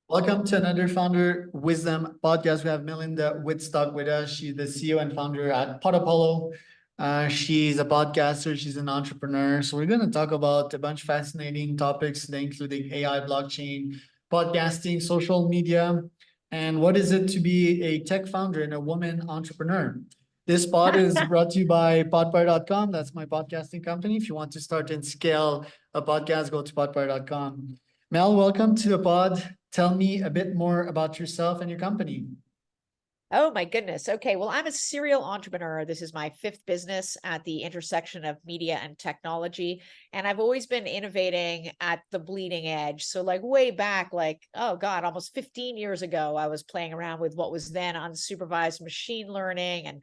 Welcome to another Founder Wisdom podcast. We have Melinda Wittstock with us. She's the CEO and founder at Podopolo. She's a podcaster. She's an entrepreneur. So we're going to talk about a bunch of fascinating topics today, including AI, blockchain, podcasting, social media, and what is it to be a tech founder and a woman entrepreneur. This pod is brought to you by podpire.com. That's my podcasting company. If you want to start and scale a podcast, go to podpire.com. Mel, welcome to the pod. Tell me a bit more about yourself and your company. Oh my goodness. Okay. Well, I'm a serial entrepreneur. This is my fifth business at the intersection of media and technology. And I've always been innovating at the bleeding edge. So like way back, oh God, almost 15 years ago, I was playing around with what was then unsupervised machine learning and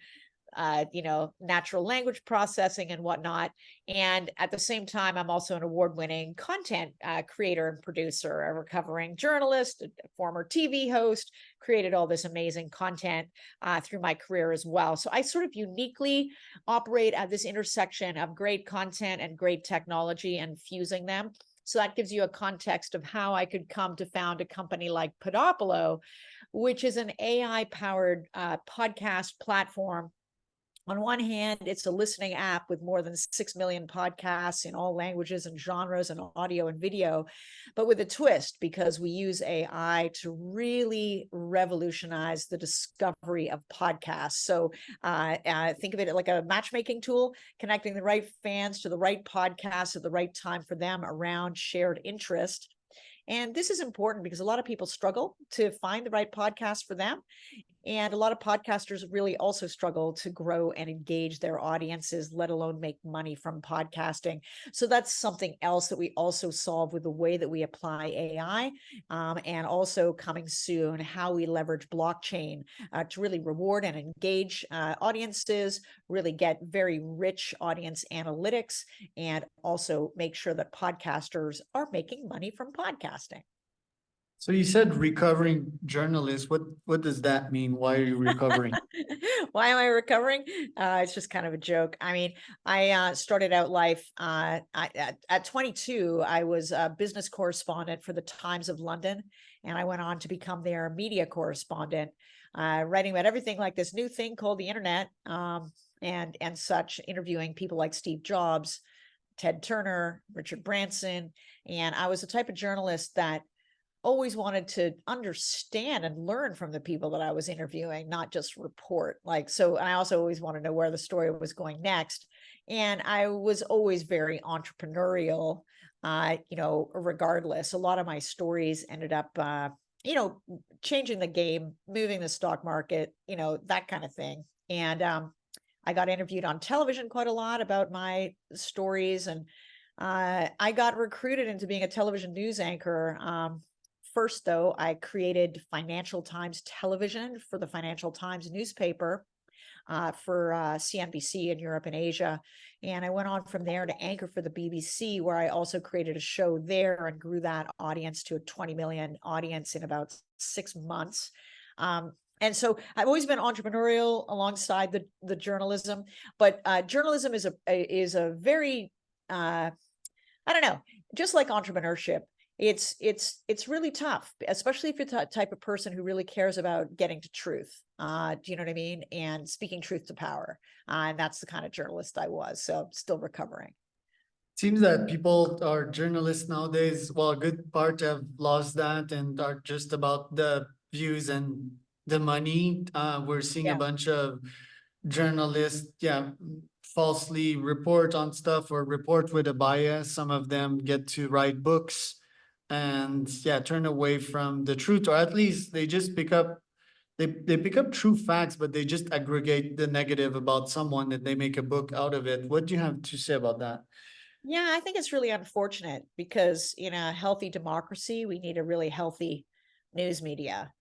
natural language processing and whatnot. And at the same time, I'm also an award-winning content creator and producer, a recovering journalist, a former TV host, created all this amazing content through my career as well. So I sort of uniquely operate at this intersection of great content and great technology and fusing them. So that gives you a context of how I could come to found a company like Podopolo, which is an AI-powered podcast platform. On one hand, it's a listening app with more than 6 million podcasts in all languages and genres and audio and video, but with a twist because we use AI to really revolutionize the discovery of podcasts. So think of it like a matchmaking tool, connecting the right fans to the right podcasts at the right time for them around shared interest. And this is important because a lot of people struggle to find the right podcast for them. And a lot of podcasters really also struggle to grow and engage their audiences, let alone make money from podcasting. So that's something else that we also solve with the way that we apply AI, and also coming soon, how we leverage blockchain to really reward and engage audiences, really get very rich audience analytics, and also make sure that podcasters are making money from podcasting. So you said recovering journalist. What does that mean? Why are you recovering? Why am I recovering? It's just kind of a joke. I mean, I started out life at 22. I was a business correspondent for the Times of London, and I went on to become their media correspondent, writing about everything like this new thing called the internet, and such, interviewing people like Steve Jobs, Ted Turner, Richard Branson, and I was the type of journalist that always wanted to understand and learn from the people that I was interviewing, not just report. And I also always want to know where the story was going next. And I was always very entrepreneurial, regardless. A lot of my stories ended up, changing the game, moving the stock market, that kind of thing. And I got interviewed on television quite a lot about my stories. And I got recruited into being a television news anchor. First, though, I created Financial Times Television for the Financial Times newspaper for CNBC in Europe and Asia. And I went on from there to anchor for the BBC, where I also created a show there and grew that audience to a 20 million audience in about 6 months. And so I've always been entrepreneurial alongside the journalism, but journalism is a very, I don't know, just like entrepreneurship. It's really tough, especially if you're the type of person who really cares about getting to truth. Do you know what I mean? And speaking truth to power. And that's the kind of journalist I was. So still recovering. Seems that people are journalists nowadays. Well, a good part have lost that and are just about the views and the money. We're seeing a Yeah. bunch of journalists, falsely report on stuff or report with a bias. Some of them get to write books and turn away from the truth, or at least they just pick up they pick up true facts, but they just aggregate the negative about someone and they make a book out of it. What do you have to say about that? Yeah, I think it's really unfortunate because in a healthy democracy, we need a really healthy news media.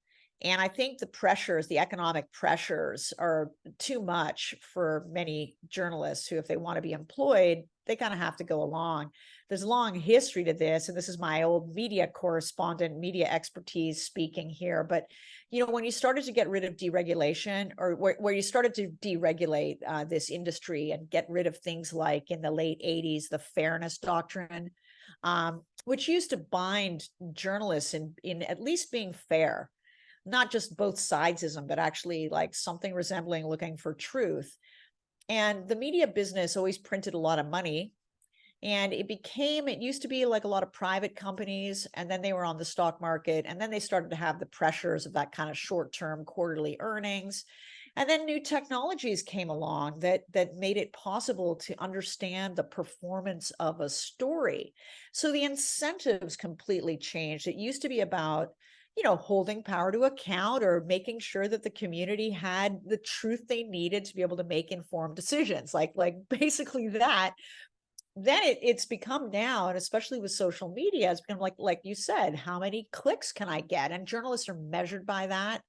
And I think the economic pressures are too much for many journalists who, if they want to be employed, they kind of have to go along. There's a long history to this, and this is my old media correspondent, media expertise speaking here. But, when you started to get rid of deregulation, or where you started to deregulate this industry and get rid of things like in the late 80s, the fairness doctrine, which used to bind journalists in at least being fair, not just both sidesism, but actually like something resembling looking for truth. And the media business always printed a lot of money. And it used to be like a lot of private companies, and then they were on the stock market, and then they started to have the pressures of that kind of short-term quarterly earnings. And then new technologies came along that made it possible to understand the performance of a story. So the incentives completely changed. It used to be about, holding power to account or making sure that the community had the truth they needed to be able to make informed decisions, like basically that. Then it's become now, and especially with social media, it's become like you said, how many clicks can I get? And journalists are measured by that.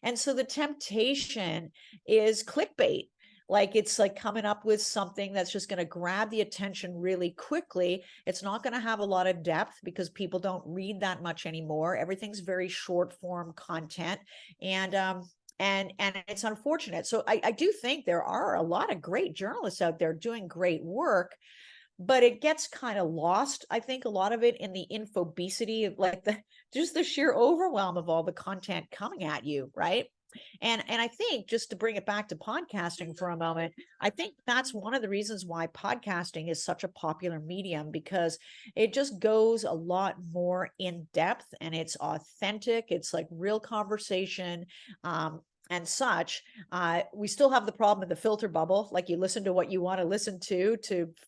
And so the temptation is clickbait. Like it's like coming up with something that's just going to grab the attention really quickly. It's not going to have a lot of depth because people don't read that much anymore. Everything's very short form content. And it's unfortunate. So I do think there are a lot of great journalists out there doing great work, but it gets kind of lost. I think a lot of it in the infobesity of like just the sheer overwhelm of all the content coming at you, right? And I think, just to bring it back to podcasting for a moment, I think that's one of the reasons why podcasting is such a popular medium, because it just goes a lot more in depth and it's authentic. It's like real conversation. And such. We still have the problem of the filter bubble. Like you listen to what you want to listen to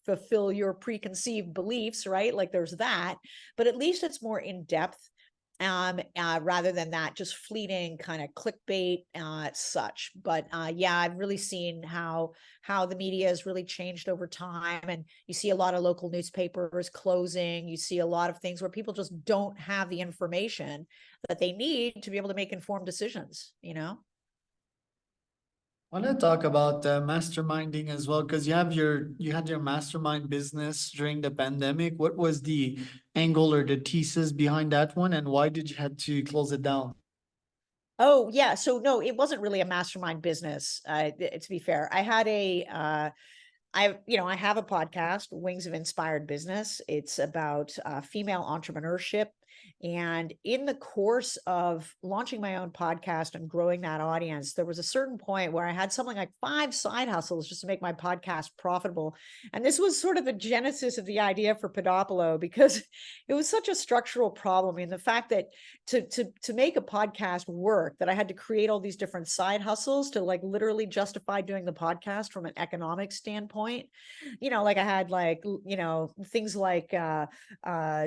fulfill your preconceived beliefs, right? Like there's that, but at least it's more in depth, rather than that just fleeting kind of clickbait, such. But yeah, I've really seen how the media has really changed over time, and you see a lot of local newspapers closing. You see a lot of things where people just don't have the information that they need to be able to make informed decisions, I want to talk about masterminding as well, because you had your mastermind business during the pandemic. What was the angle or the thesis behind that one, and why did you had to close it down? Oh, yeah. So no, it wasn't really a mastermind business. To be fair, I have a podcast, Wings of Inspired Business. It's about female entrepreneurship. And in the course of launching my own podcast and growing that audience, there was a certain point where I had something like 5 side hustles just to make my podcast profitable. And this was sort of the genesis of the idea for Podopolo, because it was such a structural problem. I mean, the fact that to make a podcast work, that I had to create all these different side hustles to like literally justify doing the podcast from an economic standpoint. Like I had like, things like a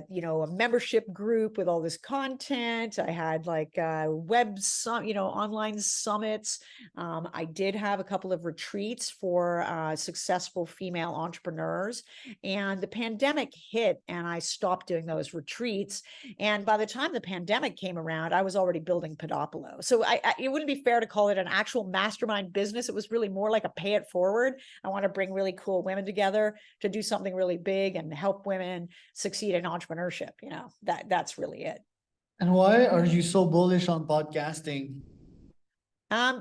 membership group with all this content. I had like online summits. I did have a couple of retreats for successful female entrepreneurs, and the pandemic hit and I stopped doing those retreats. And by the time the pandemic came around, I was already building Podopolo. So it wouldn't be fair to call it an actual mastermind business. It was really more like a pay it forward. I want to bring really cool women together to do something really big and help women succeed in entrepreneurship. That's really it. And why are you so bullish on podcasting?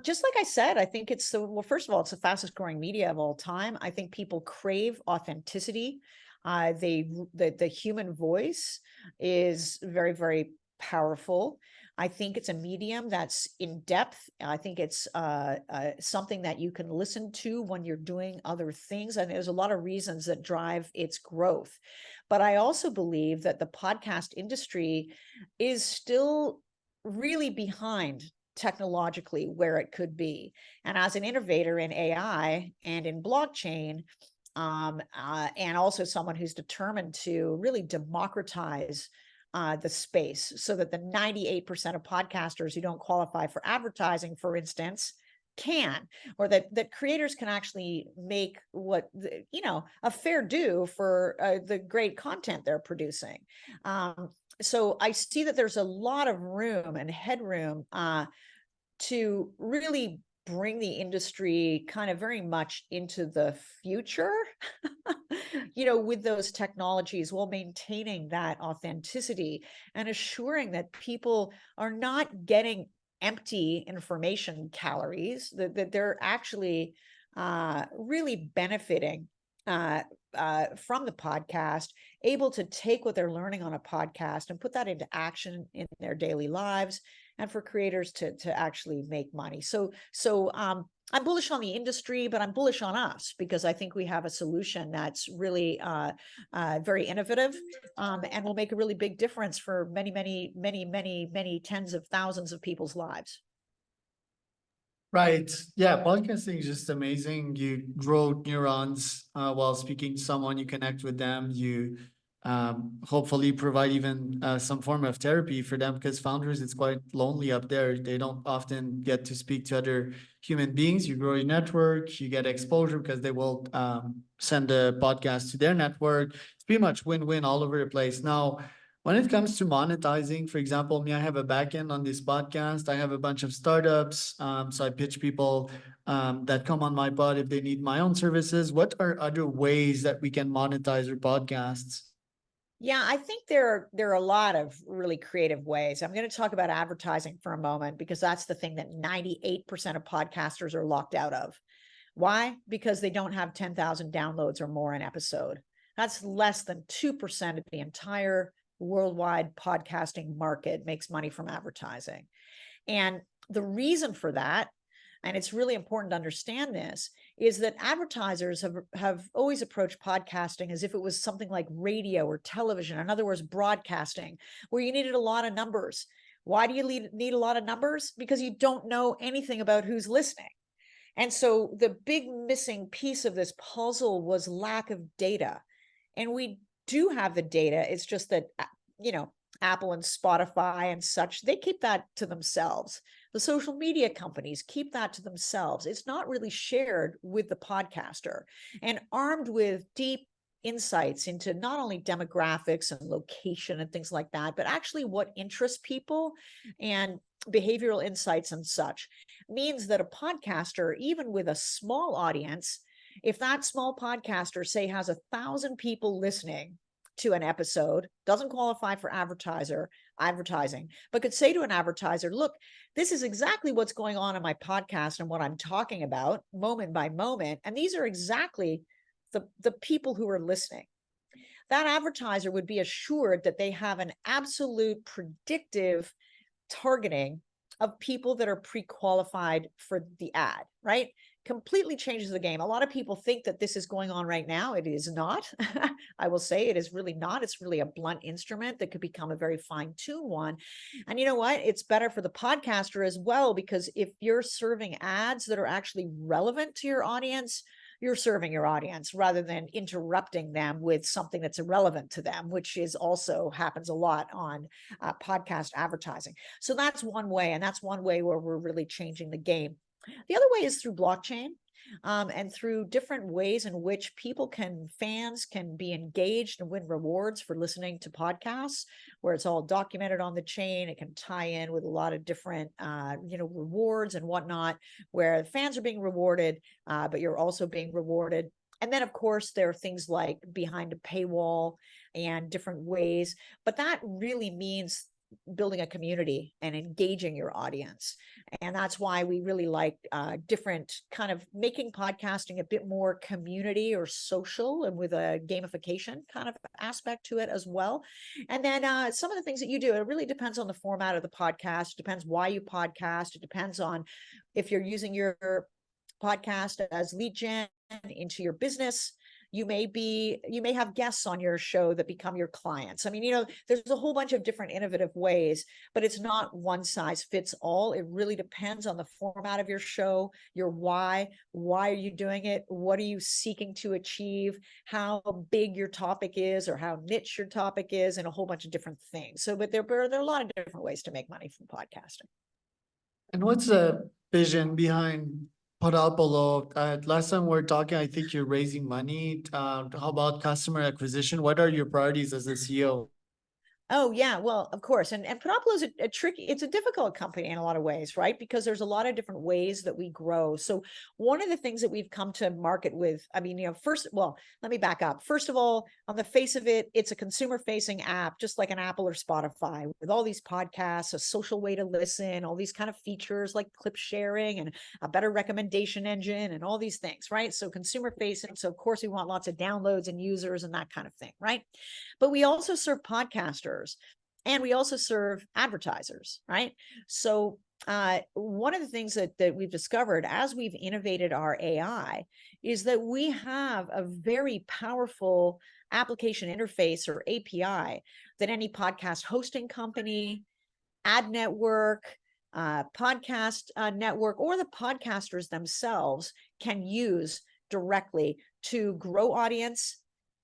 Just like I said, I think well, first of all, it's the fastest growing media of all time. I think people crave authenticity. The human voice is very, very powerful. I think it's a medium that's in depth. I think it's something that you can listen to when you're doing other things. And there's a lot of reasons that drive its growth. But I also believe that the podcast industry is still really behind technologically where it could be. And as an innovator in AI and in blockchain, and also someone who's determined to really democratize the space so that the 98% of podcasters who don't qualify for advertising, for instance, can, or that creators can actually make a fair due for the great content they're producing. So I see that there's a lot of room and headroom to really bring the industry kind of very much into the future, with those technologies, while maintaining that authenticity and assuring that people are not getting empty information calories, that they're actually really benefiting from the podcast, able to take what they're learning on a podcast and put that into action in their daily lives, and for creators to actually make money. So I'm bullish on the industry, but I'm bullish on us because I think we have a solution that's really very innovative, and will make a really big difference for many, many, many, many, many tens of thousands of people's lives. Right. Yeah, podcasting is just amazing. You grow neurons while speaking to someone, you connect with them, you hopefully provide even some form of therapy for them, because founders, it's quite lonely up there. They don't often get to speak to other human beings. You grow your network, you get exposure because they will send a podcast to their network. It's pretty much win-win all over the place. Now, when it comes to monetizing, for example, me, I have a backend on this podcast. I have a bunch of startups. So I pitch people that come on my pod if they need my own services. What are other ways that we can monetize our podcasts? Yeah, I think there are a lot of really creative ways. I'm going to talk about advertising for a moment because that's the thing that 98% of podcasters are locked out of. Why? Because they don't have 10,000 downloads or more an episode. That's less than 2% of the entire worldwide podcasting market makes money from advertising. And the reason for that, and it's really important to understand this, is that advertisers have always approached podcasting as if it was something like radio or television, in other words, broadcasting, where you needed a lot of numbers. Why do you need a lot of numbers? Because you don't know anything about who's listening. And so the big missing piece of this puzzle was lack of data. And we do have the data. It's just that, Apple and Spotify and such, they keep that to themselves. The social media companies keep that to themselves. It's not really shared with the podcaster. And armed with deep insights into not only demographics and location and things like that, but actually what interests people and behavioral insights and such, means that a podcaster, even with a small audience, if that small podcaster, say, has 1,000 people listening to an episode, doesn't qualify for advertising, but could say to an advertiser, look, this is exactly what's going on in my podcast and what I'm talking about moment by moment. And these are exactly the people who are listening. That advertiser would be assured that they have an absolute predictive targeting of people that are pre-qualified for the ad, right? Completely changes the game. A lot of people think that this is going on right now. It is not. I will say it is really not. It's really a blunt instrument that could become a very fine-tuned one. And you know what? It's better for the podcaster as well, because if you're serving ads that are actually relevant to your audience, you're serving your audience rather than interrupting them with something that's irrelevant to them, which is also happens a lot on podcast advertising. So that's one way, and that's one way where we're really changing the game. The other way is through blockchain. And through different ways in which fans can be engaged and win rewards for listening to podcasts, where it's all documented on the chain. It can tie in with a lot of different, rewards and whatnot, where fans are being rewarded, but you're also being rewarded. And then, of course, there are things like behind a paywall and different ways, but that really means building a community and engaging your audience. And that's why we really like different kind of making podcasting a bit more community or social, and with a gamification kind of aspect to it as well. And then some of the things that you do, it really depends on the format of the podcast. It depends why you podcast. It depends on if you're using your podcast as lead gen into your business. You may have guests on your show that become your clients. I mean, there's a whole bunch of different innovative ways, but it's not one size fits all. It really depends on the format of your show, your why are you doing it? What are you seeking to achieve? How big your topic is, or how niche your topic is, and a whole bunch of different things. So, but there are a lot of different ways to make money from podcasting. And what's the vision behind Podopolo? Last time we were talking, I think you're raising money. How about customer acquisition? What are your priorities as a CEO? Oh yeah, well, of course. And Podopolo is a tricky, it's a difficult company in a lot of ways, right? Because there's a lot of different ways that we grow. So one of the things that we've come to market with, I mean, first, well, let me back up. First of all, on the face of it, it's a consumer facing app, just like an Apple or Spotify, with all these podcasts, a social way to listen, all these kind of features like clip sharing and a better recommendation engine and all these things, right? So consumer facing. So of course we want lots of downloads and users and that kind of thing, right? But we also serve podcasters and we also serve advertisers, right? So one of the things that we've discovered as we've innovated our AI is that we have a very powerful application interface or API that any podcast hosting company, ad network, podcast network, or the podcasters themselves can use directly to grow audience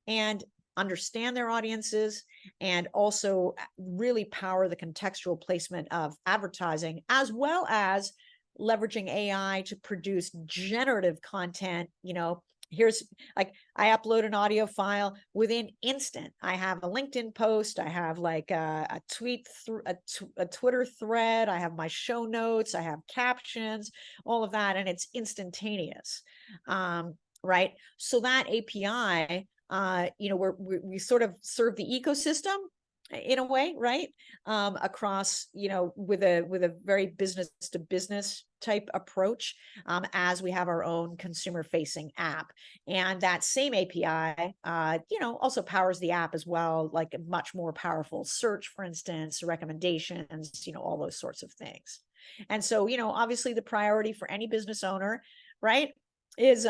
and understand their audiences, and also really power the contextual placement of advertising, as well as leveraging AI to produce generative content. Here's like, I upload an audio file within instant. I have a LinkedIn post, I have like a tweet, a Twitter thread, I have my show notes, I have captions, all of that, and it's instantaneous. Right. So that API, we sort of serve the ecosystem in a way, right? Across, with a very business to business type approach, as we have our own consumer facing app. And that same API, also powers the app as well, like a much more powerful search, for instance, recommendations, all those sorts of things. And so, obviously the priority for any business owner, right, is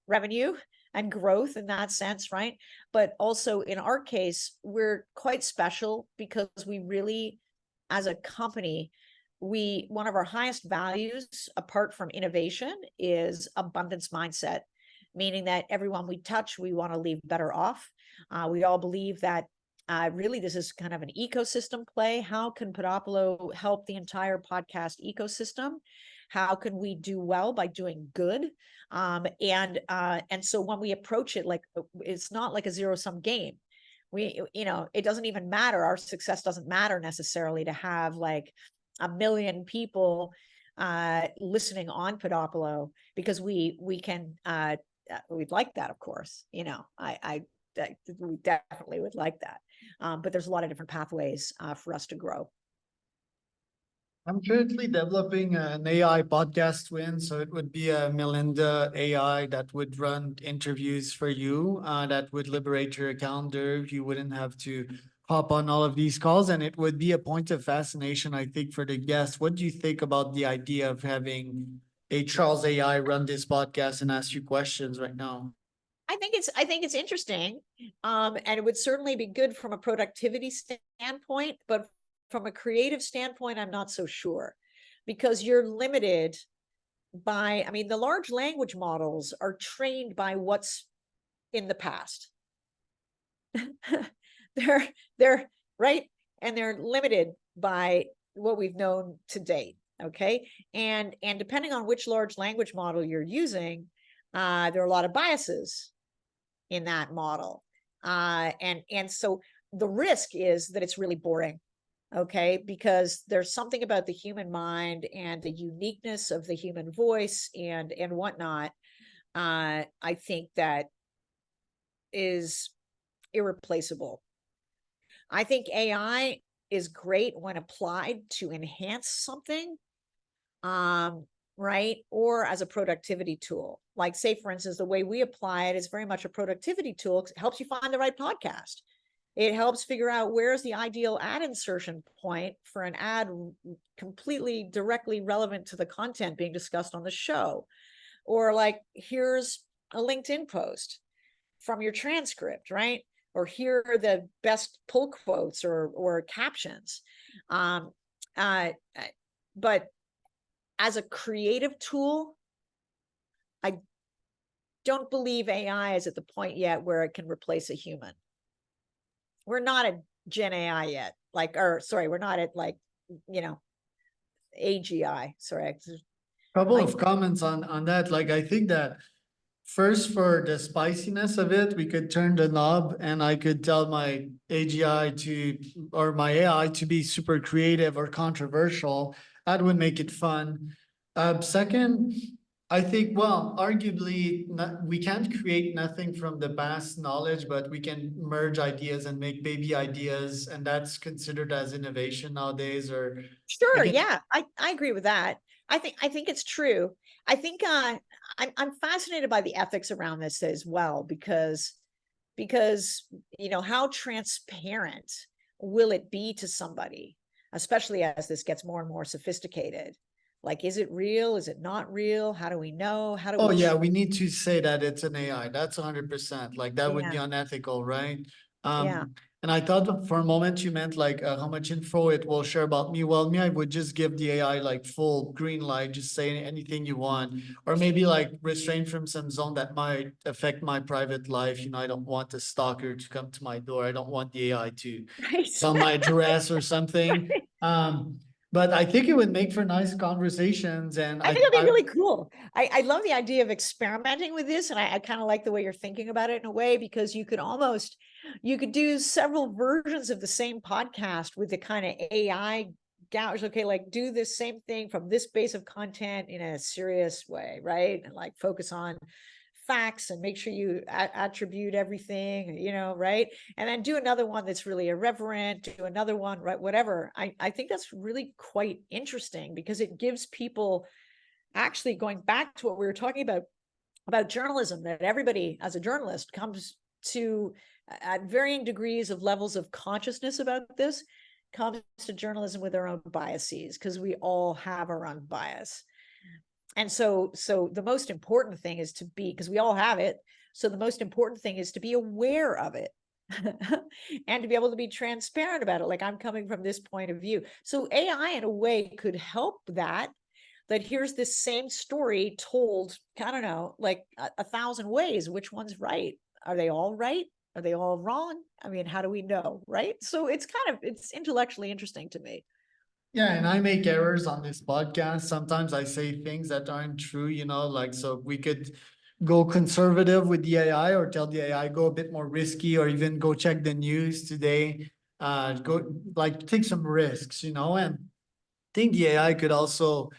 revenue and growth in that sense, right? But also in our case, we're quite special because we really, as a company, one of our highest values, apart from innovation, is abundance mindset, meaning that everyone we touch, we want to leave better off. We all believe that really this is kind of an ecosystem play. How can Podopolo help the entire podcast ecosystem? How can we do well by doing good? And so when we approach it, like, it's not like a zero-sum game. It doesn't even matter. Our success doesn't matter necessarily to have like 1 million people listening on Podopolo, because we can, we'd like that, of course. We definitely would like that. But there's a lot of different pathways for us to grow. I'm currently developing an AI podcast twin, so it would be a Melinda AI that would run interviews for you, that would liberate your calendar. You wouldn't have to hop on all of these calls, and it would be a point of fascination, I think, for the guests. What do you think about the idea of having a Charles AI run this podcast and ask you questions right now? I think it's interesting, and it would certainly be good from a productivity standpoint, but from a creative standpoint, I'm not so sure, because you're limited by, I mean, the large language models are trained by what's in the past. they're right, and they're limited by what we've known to date. Okay, and depending on which large language model you're using, there are a lot of biases in that model, and so the risk is that it's really boring. Okay, because there's something about the human mind and the uniqueness of the human voice and whatnot, I think that is irreplaceable. I think AI is great when applied to enhance something, right? Or as a productivity tool. Like, say, for instance, the way we apply it is very much a productivity tool. It helps you find the right podcast. It helps figure out where's the ideal ad insertion point for an ad completely directly relevant to the content being discussed on the show. Or like, here's a LinkedIn post from your transcript, right? Or here are the best pull quotes or captions. But as a creative tool, I don't believe AI is at the point yet where it can replace a human. We're not at Gen AI yet, we're not at AGI. Couple of comments on that. Like, I think that first, for the spiciness of it, we could turn the knob and I could tell my AGI to, or my AI to be super creative or controversial. That would make it fun. Second, I think, well, arguably, we can't create nothing from the past knowledge, but we can merge ideas and make baby ideas, and that's considered as innovation nowadays. Or Sure, again, yeah, I agree with that. I think it's true. I think I'm fascinated by the ethics around this as well, because how transparent will it be to somebody, especially as this gets more and more sophisticated? Like, is it real? Is it not real? How do we know? How do oh we yeah, we need to say that it's an AI. That's 100%. Like that would be Yeah, unethical, right? yeah. And I thought for a moment you meant like how much info it will share about me. Well, me, I would just give the AI like full green light, just say anything you want, or maybe like restrain from some zone that might affect my private life. I don't want a stalker to come to my door. I don't want the AI to Right. tell my address or something. Right. But I think it would make for nice conversations, and I think it'd be really cool. I love the idea of experimenting with this, and I kind of like the way you're thinking about it in a way, because you could do several versions of the same podcast with the kind of AI gouge. Okay, like do this same thing from this base of content in a serious way, right? And like focus on facts and make sure you attribute everything, right? And then do another one that's really irreverent, do another one, right? Whatever. I think that's really quite interesting, because it gives people, actually, going back to what we were talking about journalism, that everybody as a journalist comes to, at varying degrees of levels of consciousness about this, comes to journalism with their own biases, because we all have our own bias. And so the most important thing is to be, because we all have it, so the most important thing is to be aware of it. And to be able to be transparent about it, like, I'm coming from this point of view. So AI in a way could help that here's this same story told, I don't know, like a thousand ways. Which one's right? Are they all right? Are they all wrong? I mean, how do we know, right? So it's intellectually interesting to me. Yeah, and I make errors on this podcast. Sometimes I say things that aren't true, like, so we could go conservative with the AI or tell the AI go a bit more risky, or even go check the news today. Go like take some risks, and I think the AI could also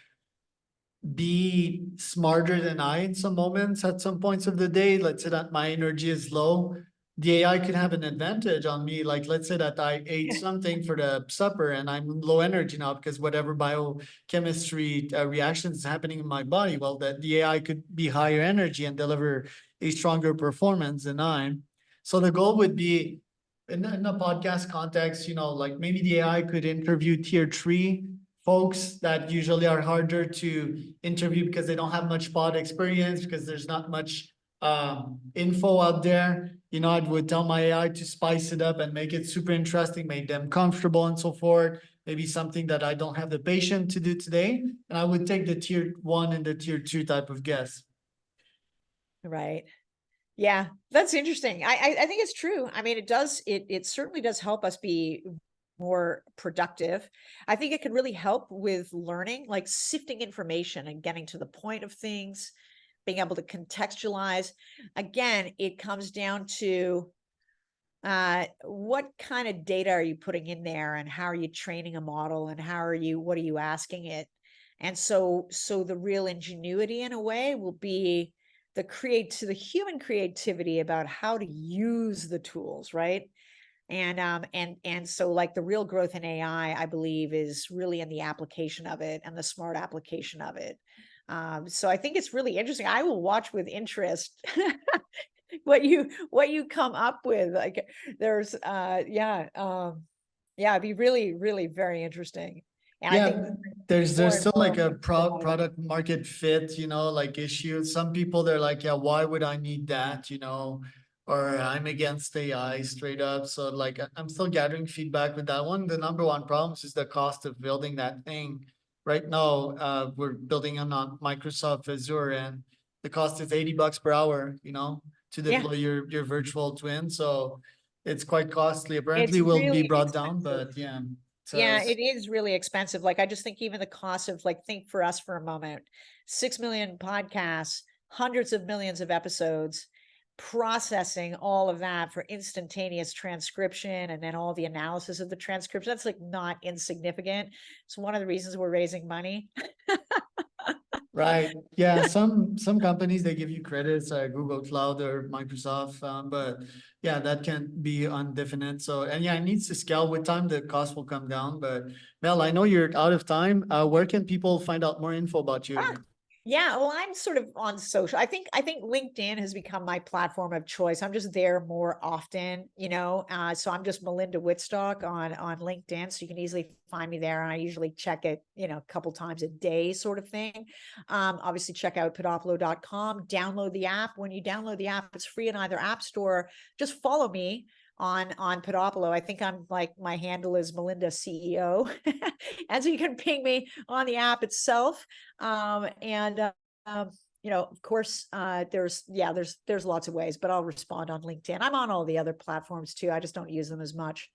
be smarter than I in some moments at some points of the day. Let's say that my energy is low. The AI could have an advantage on me. Like, let's say that I ate something for the supper and I'm low energy now because whatever biochemistry reaction is happening in my body. Well, that the AI could be higher energy and deliver a stronger performance than I'm. So the goal would be in a podcast context, like maybe the AI could interview tier 3 folks that usually are harder to interview because they don't have much pod experience, because there's not much info out there. I would tell my AI to spice it up and make it super interesting, make them comfortable and so forth. Maybe something that I don't have the patience to do today. And I would take the tier 1 and the tier 2 type of guests. Right. Yeah, that's interesting. I think it's true. I mean, it certainly does help us be more productive. I think it can really help with learning, like sifting information and getting to the point of things, being able to contextualize. Again, it comes down to what kind of data are you putting in there, and how are you training a model, and what are you asking it? And so the real ingenuity in a way will be the human creativity about how to use the tools, right? And so, like, the real growth in AI, I believe, is really in the application of it and the smart application of it. So I think it's really interesting. I will watch with interest what you come up with. Like, there's yeah, it'd be really, really very interesting. And I think Yeah, there's more and still more like a about it. product market fit, like issue. Some people they're like, yeah, why would I need that, or I'm against AI straight up. So like I'm still gathering feedback with that one. The number one problem is the cost of building that thing. Right now, we're building on Microsoft Azure, and the cost is $80 per hour, to Yeah, deploy your virtual twin. So it's quite costly. it's Apparently will be really brought down, expensive. but yeah. So Yeah, it is really expensive. Like, I just think even the cost of, like, think for us for a moment, 6 million podcasts hundreds of millions of episodes, processing all of that for instantaneous transcription and then all the analysis of the transcription. That's like not insignificant. It's one of the reasons we're raising money. Right. Yeah. Some companies, they give you credits, Google Cloud or Microsoft, but yeah, that can be indefinite. So, and yeah, it needs to scale with time. The cost will come down. But Mel, I know you're out of time. Where can people find out more info about you? Yeah, well, I'm sort of on social. I think LinkedIn has become my platform of choice. I'm just there more often, you know. So I'm just Melinda Wittstock on LinkedIn. So you can easily find me there. And I usually check it, you know, a couple times a day, sort of thing. Obviously check out podopolo.com, download the app. When you download the app, it's free in either app store. Just follow me on Podopolo. I think I'm like, my handle is Melinda CEO. And so you can ping me on the app itself. You know, of course, there's lots of ways, but I'll respond on LinkedIn. I'm on all the other platforms too. I just don't use them as much.